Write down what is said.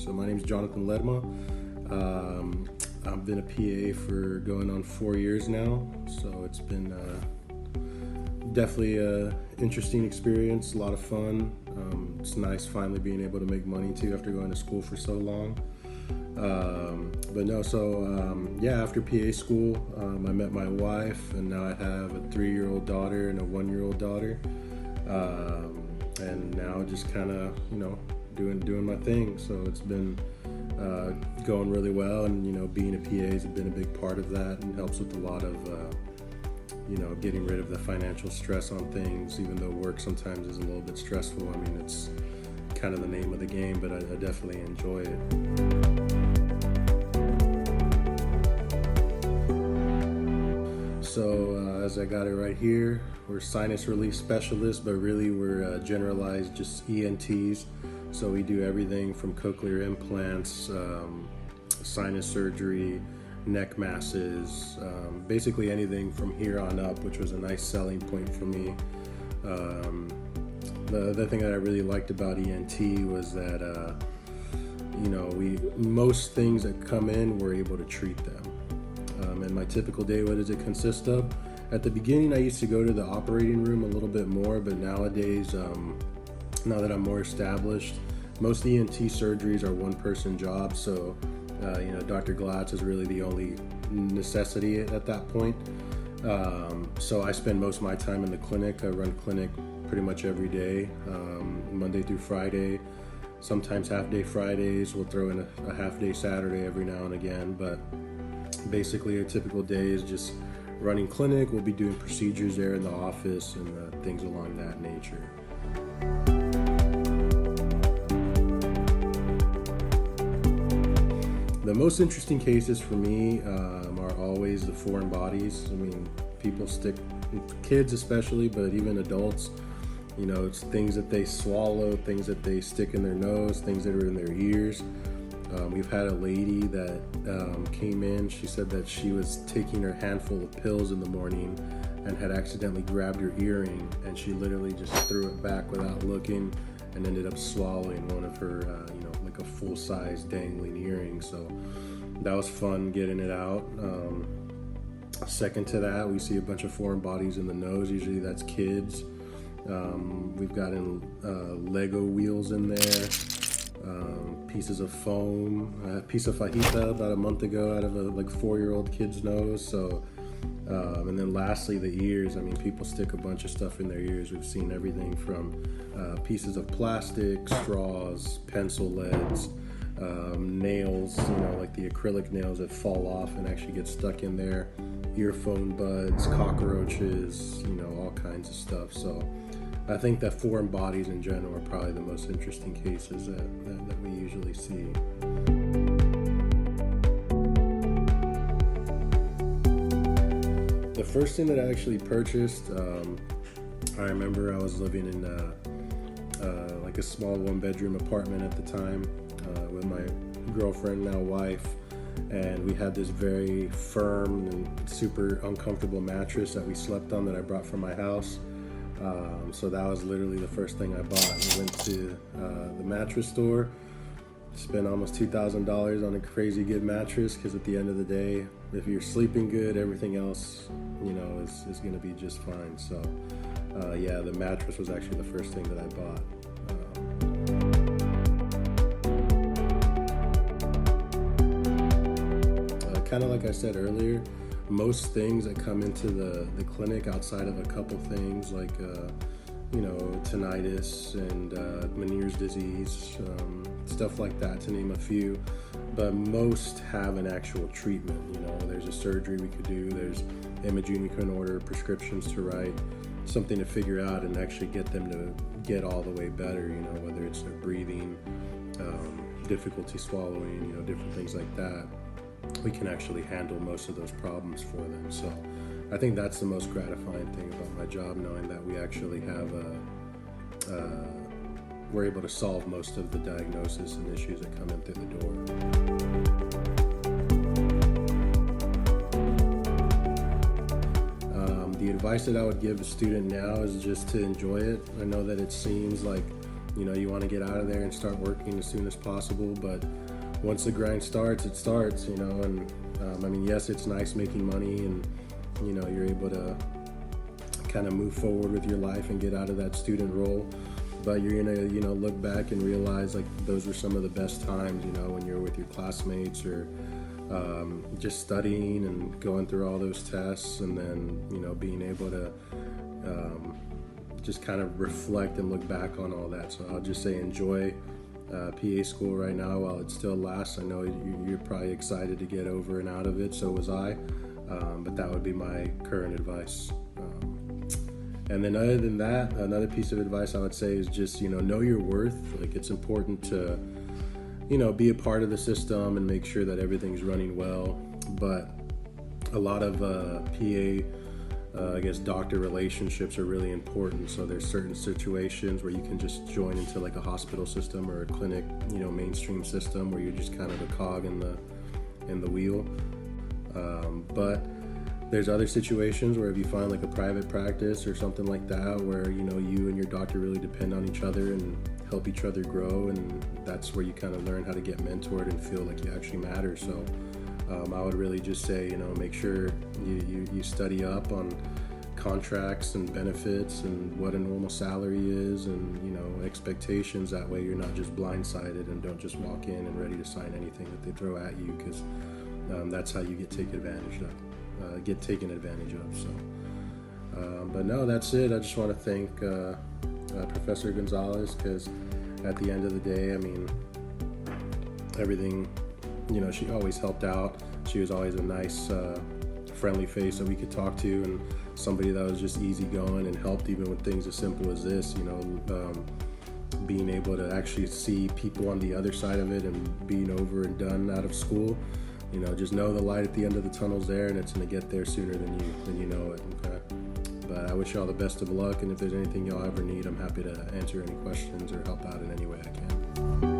So my name is Johnathan Lerma. I've been a PA for going on 4 years now, so it's been definitely an interesting experience, a lot of fun. It's nice finally being able to make money too after going to school for so long. After PA school, I met my wife, and now I have a 3-year-old daughter and a 1-year-old daughter. And now just kind of, doing my thing. So it's been going really well, and being a PA has been a big part of that, and helps with a lot of getting rid of the financial stress on things, even though work sometimes is a little bit stressful. I mean, it's kind of the name of the game, but I definitely enjoy it. So as I got it right here, we're sinus relief specialists, but really we're generalized just ENTs. So we do everything from cochlear implants, sinus surgery, neck masses, basically anything from here on up, which was a nice selling point for me. The other thing that I really liked about ENT was that, most things that come in, we're able to treat them. And my typical day, what does it consist of? At the beginning, I used to go to the operating room a little bit more, but nowadays, now that I'm more established, most ENT surgeries are one-person jobs, so Dr. Glatz is really the only necessity at that point. So I spend most of my time in the clinic. I run clinic pretty much every day, Monday through Friday, sometimes half-day Fridays. We'll throw in a half-day Saturday every now and again, but basically a typical day is just running clinic. We'll be doing procedures there in the office and things along that nature. The most interesting cases for me are always the foreign bodies. I mean, people stick, kids especially, but even adults, it's things that they swallow, things that they stick in their nose, things that are in their ears. We've had a lady that came in. She said that she was taking her handful of pills in the morning and had accidentally grabbed her earring, and she literally just threw it back without looking and ended up swallowing one of her, like a full-size dangling earring. So that was fun getting it out. Second to that, we see a bunch of foreign bodies in the nose. Usually that's kids. We've gotten Lego wheels in there. Pieces of foam, a piece of fajita about a month ago out of a 4-year-old kid's nose. So, and then lastly, the ears. I mean, people stick a bunch of stuff in their ears. We've seen everything from pieces of plastic, straws, pencil leads, nails, like the acrylic nails that fall off and actually get stuck in there, earphone buds, cockroaches, all kinds of stuff. So I think that foreign bodies in general are probably the most interesting cases that we usually see. The first thing that I actually purchased, I remember I was living in like a small 1-bedroom apartment at the time with my girlfriend, now wife, and we had this very firm and super uncomfortable mattress that we slept on that I brought from my house. So that was literally the first thing I bought. We went to the mattress store, spent almost $2,000 on a crazy good mattress, because at the end of the day, if you're sleeping good, everything else, is going to be just fine. So the mattress was actually the first thing that I bought. Kind of like I said earlier, most things that come into the clinic outside of a couple things like tinnitus and Meniere's disease, stuff like that, to name a few, but most have an actual treatment. There's a surgery we could do, there's imaging we can order, prescriptions to write, something to figure out and actually get them to get all the way better, whether it's their breathing, difficulty swallowing, different things like that. We can actually handle most of those problems for them. So I think that's the most gratifying thing about my job, knowing that we actually have we're able to solve most of the diagnosis and issues that come in through the door. The advice that I would give a student now is just to enjoy it. I know that it seems like you want to get out of there and start working as soon as possible, but once the grind starts, it starts, and yes, it's nice making money, and you're able to kind of move forward with your life and get out of that student role, but you're gonna look back and realize like those were some of the best times, when you're with your classmates or just studying and going through all those tests, and then being able to just kind of reflect and look back on all that. So I'll just say enjoy PA school right now while it still lasts. I know you're probably excited to get over and out of it, so was I, but that would be my current advice. And then other than that, another piece of advice I would say is just know your worth. Like, it's important to be a part of the system and make sure that everything's running well, but a lot of PA doctor relationships are really important. So there's certain situations where you can just join into like a hospital system or a clinic, mainstream system where you're just kind of a cog in the wheel. But there's other situations where if you find like a private practice or something like that, where you and your doctor really depend on each other and help each other grow, and that's where you kind of learn how to get mentored and feel like you actually matter. So I would really just say, make sure you study up on contracts and benefits and what a normal salary is, and expectations. That way you're not just blindsided and don't just walk in and ready to sign anything that they throw at you, because that's how you get taken advantage of. So but no, that's it. I just want to thank Professor Gonzalez, because at the end of the day, everything, she always helped out. She was always a nice, friendly face that we could talk to, and somebody that was just easygoing and helped even with things as simple as this, being able to actually see people on the other side of it and being over and done out of school. Just know the light at the end of the tunnel's there, and it's going to get there sooner than you know it. Okay? But I wish y'all the best of luck, and if there's anything y'all ever need, I'm happy to answer any questions or help out in any way I can.